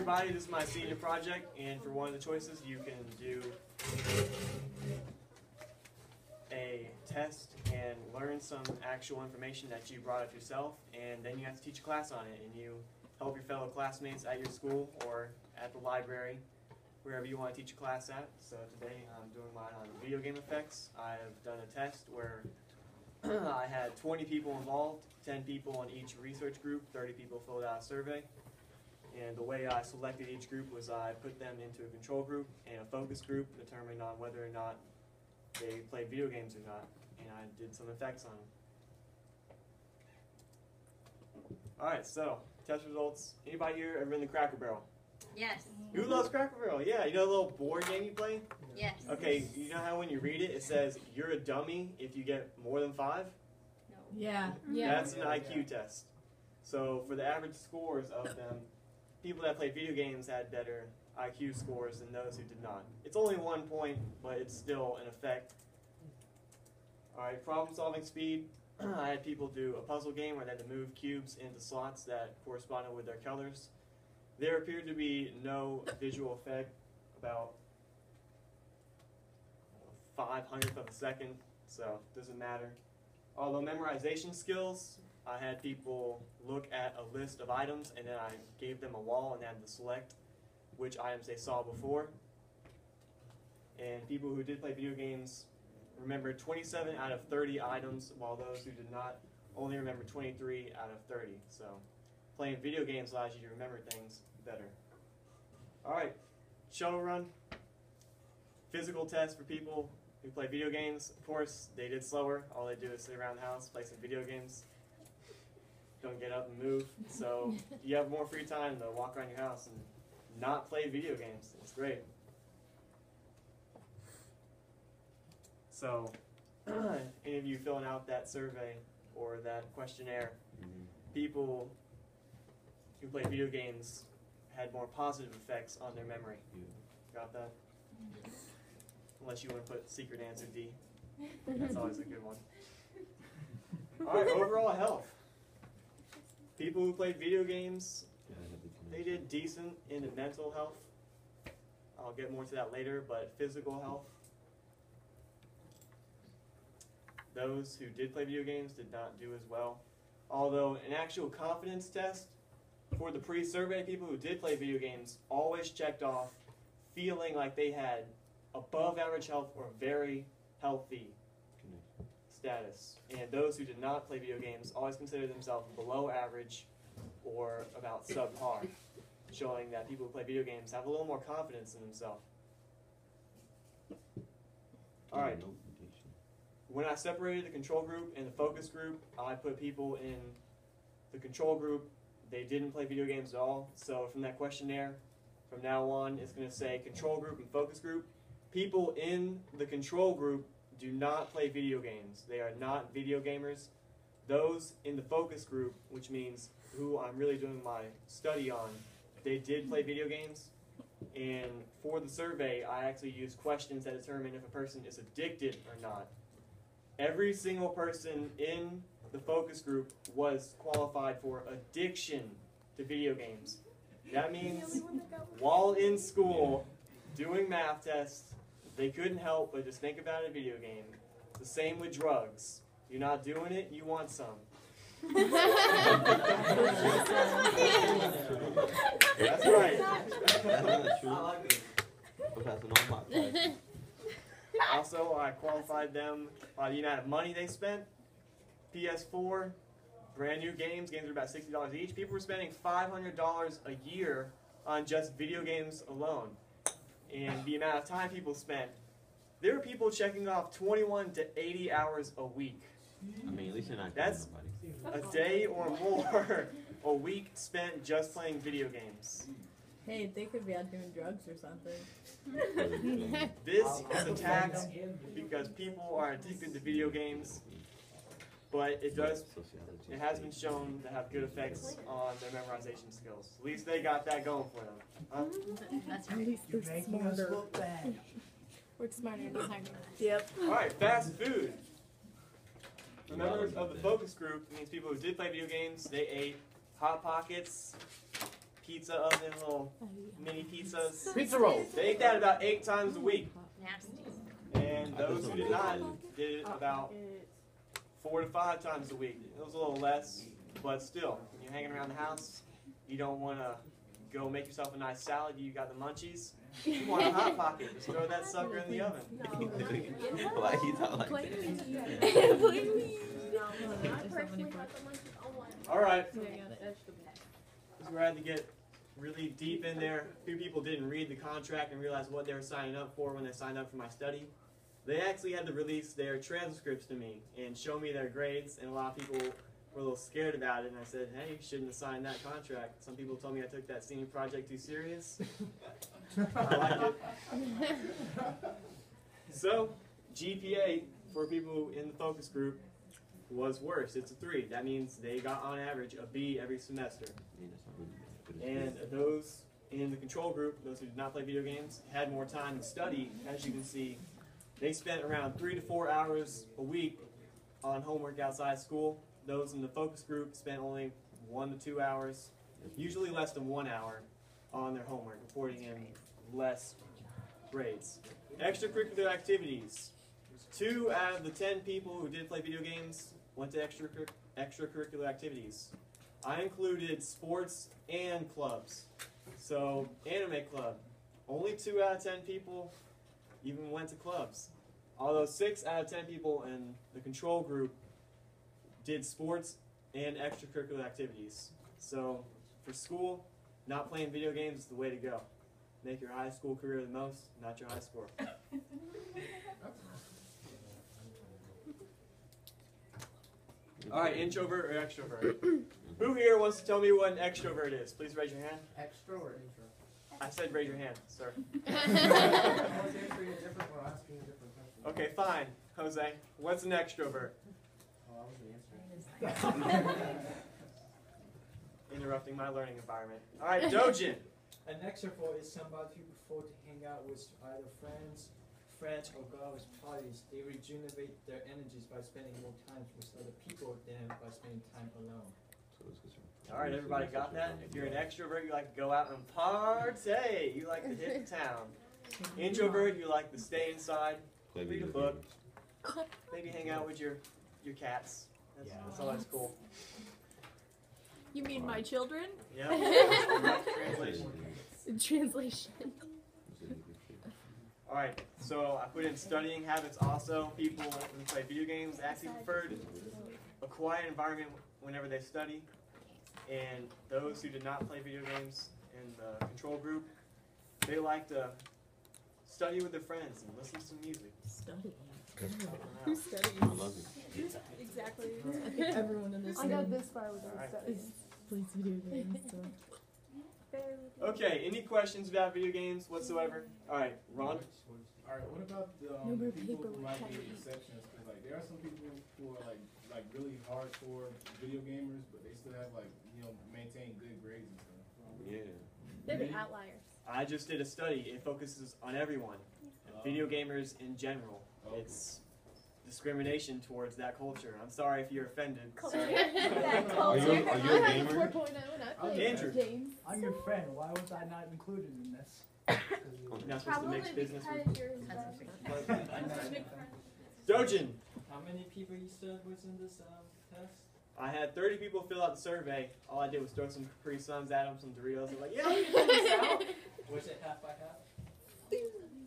everybody, this is my senior project, and for one of the choices you can do a test and learn some actual information that you brought up yourself, and then you have to teach a class on it, and you help your fellow classmates at your school or at the library, wherever you want to teach a class at. So today I'm doing mine on video game effects. I have done a test where I had 20 people involved, 10 people in each research group, 30 people filled out a survey. And the way I selected each group was I put them into a control group and a focus group, determining on whether or not they played video games or not. And I did some effects on them. Alright, so, test results. Anybody here ever in the Cracker Barrel? Yes. Who loves Cracker Barrel? Yeah, you know the little board game you play? Yes. Okay, you know how when you read it, it says you're a dummy if you get more than 5? No. Yeah. That's an IQ test. So for the average scores of them, people that play video games had better IQ scores than those who did not. It's only 1 point, but it's still an effect. Alright, problem solving speed. I had people do a puzzle game where they had to move cubes into slots that corresponded with their colors. There appeared to be no visual effect, about 0.05 of a second, so it doesn't matter. Although memorization skills, I had people look at a list of items and then I gave them a wall and they had to select which items they saw before. And people who did play video games remembered 27 out of 30 items, while those who did not only remember 23 out of 30. So playing video games allows you to remember things better. Alright, shuttle run. Physical test for people who play video games. Of course, they did slower. All they do is sit around the house, play some video games. Don't get up and move. So you have more free time to walk around your house and not play video games. It's great. So, any of you filling out that survey or that questionnaire, people who play video games had more positive effects on their memory. Got that? Unless you want to put secret answer D. That's always a good one. Alright, overall health. People who played video games, they did decent in mental health. I'll get more to that later, but physical health, those who did play video games did not do as well. Although an actual confidence test for the pre-survey people who did play video games always checked off feeling like they had above average health or very healthy status. And those who did not play video games always considered themselves below average or about subpar, showing that people who play video games have a little more confidence in themselves. Alright. When I separated the control group and the focus group, I put people in the control group. They didn't play video games at all. So from that questionnaire, from now on, it's going to say control group and focus group. People in the control group do not play video games. They are not video gamers. Those in the focus group, which means who I'm really doing my study on, they did play video games. And for the survey, I actually used questions that determine if a person is addicted or not. Every single person in the focus group was qualified for addiction to video games. That means while in school doing math tests, they couldn't help but just think about a video game. The same with drugs. You're not doing it, you want some. That's right. Also, I qualified them by the amount of money they spent. PS4, brand new games. Games are about $60 each. People were spending $500 a year on just video games alone. And the amount of time people spent. There were people checking off 21 to 80 hours a week. I mean, at least you're not That's a day or more a week spent just playing video games. Hey, they could be out doing drugs or something. This is attacked because people are addicted to video games, but it has been shown to have good effects on their memorization skills. At least they got that going for them. Huh? That's At right. least they're smarter. Work smarter, not harder. Yep. Alright, fast food. For members of the focus group, it means people who did play video games, they ate Hot Pockets, pizza oven, little mini pizzas. Pizza rolls. They ate that about 8 times a week. Nasty. And those who did not did it about 4 to 5 times a week. It was a little less, but still, when you're hanging around the house, you don't want to go make yourself a nice salad. You got the munchies. You want a Hot Pocket. Just throw that sucker in the oven. Why he not like that? All right. There you got it. This is where I had to get really deep in there. A few people didn't read the contract and realize what they were signing up for when they signed up for my study. They actually had to release their transcripts to me and show me their grades, and a lot of people were a little scared about it, and I said, hey, you shouldn't have signed that contract. Some people told me I took that senior project too serious. I like it. So, GPA for people in the focus group was worse. It's a 3. That means they got on average a B every semester. And those in the control group, those who did not play video games, had more time to study. As you can see, they spent around 3 to 4 hours a week on homework outside school. Those in the focus group spent only 1 to 2 hours, usually less than 1 hour, on their homework, reporting in less grades. Extracurricular activities. 2 out of the 10 people who did play video games went to extracurricular activities. I included sports and clubs. So, anime club. Only 2 out of 10 people even went to clubs. Although 6 out of 10 people in the control group did sports and extracurricular activities. So, for school, not playing video games is the way to go. Make your high school career the most, not your high score. Alright, introvert or extrovert? Who here wants to tell me what an extrovert is? Please raise your hand. Extra or intro? I said raise your hand, sir. I was answering a different or asking a different question. Okay, fine. Jose, what's an extrovert? Oh, I was answering. Interrupting my learning environment. Alright, Dojin. An extrovert is somebody who prefer to hang out with either friends or go out with parties. They regenerate their energies by spending more time with other people than by spending time alone. Alright, everybody got that? If you're an extrovert, you like to go out and party. You like to hit the town. Introvert, you like to stay inside, read a book, maybe hang out with your cats. That's always cool. You mean my children? Yeah. Translation. Translation. Alright, so I put in studying habits also. People who play video games actually preferred a quiet environment whenever they study. And those who did not play video games in the control group, they like to study with their friends and listen to some music. Study. Who studies? I love it. Exactly. I think everyone in this I got room this far without Alright. studying. plays video games. So. Okay, any questions about video games whatsoever? Alright, Ron? Alright, what about the No more people paper who might be cutting. exceptions? Because like there are some people who are like really hardcore video gamers, but they still have maintain good grades and stuff. Yeah. They're the outliers. I just did a study. It focuses on everyone. Video gamers in general. Okay. It's discrimination towards that culture. I'm sorry if you're offended. That Are you a gamer? 4.0 and I play Andrew. games. I'm your friend. Why was I not included in this? You're not supposed to mix business with you're Dojin. How many people you said was in this test? I had 30 people fill out the survey. All I did was throw some Capri Suns at them, some Doritos. I'm like, yeah, we can figure this out. Was it half by half?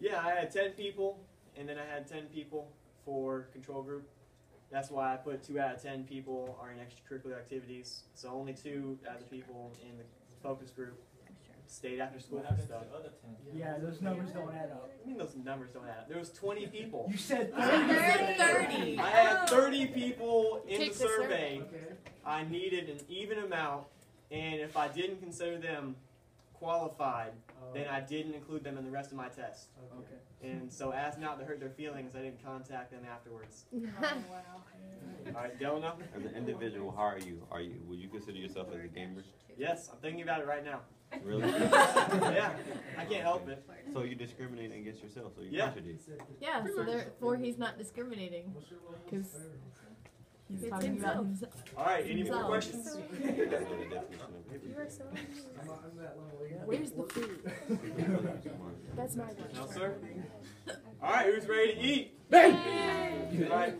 Yeah, I had 10 people, and then I had 10 people for control group. That's why I put 2 out of 10 people are in extracurricular activities. So only 2 out of the people in the focus group stayed after school What for happened to stuff. the other 10? Yeah, those numbers don't add up. I mean, those numbers don't add up. There was 20 people. You said 30. I had 30 people in Take the the survey. Okay. I needed an even amount, and if I didn't consider them qualified, then I didn't include them in the rest of my test. Okay. And so, as not to hurt their feelings, I didn't contact them afterwards. Oh, All right, Delano? As an individual, how are you? Would you consider yourself as a gamer? Yes, I'm thinking about it right now. Really? Yeah, I can't help it. So you discriminate against yourself, so you Yeah. contradict. Yeah, so therefore he's not discriminating. Because He's It's talking about himself. All right, any more Himself. questions? I don't know the definition of it. You are so I'm that level. Where's the food? That's my question. No, sir. All right, who's ready to eat? Bang! All right.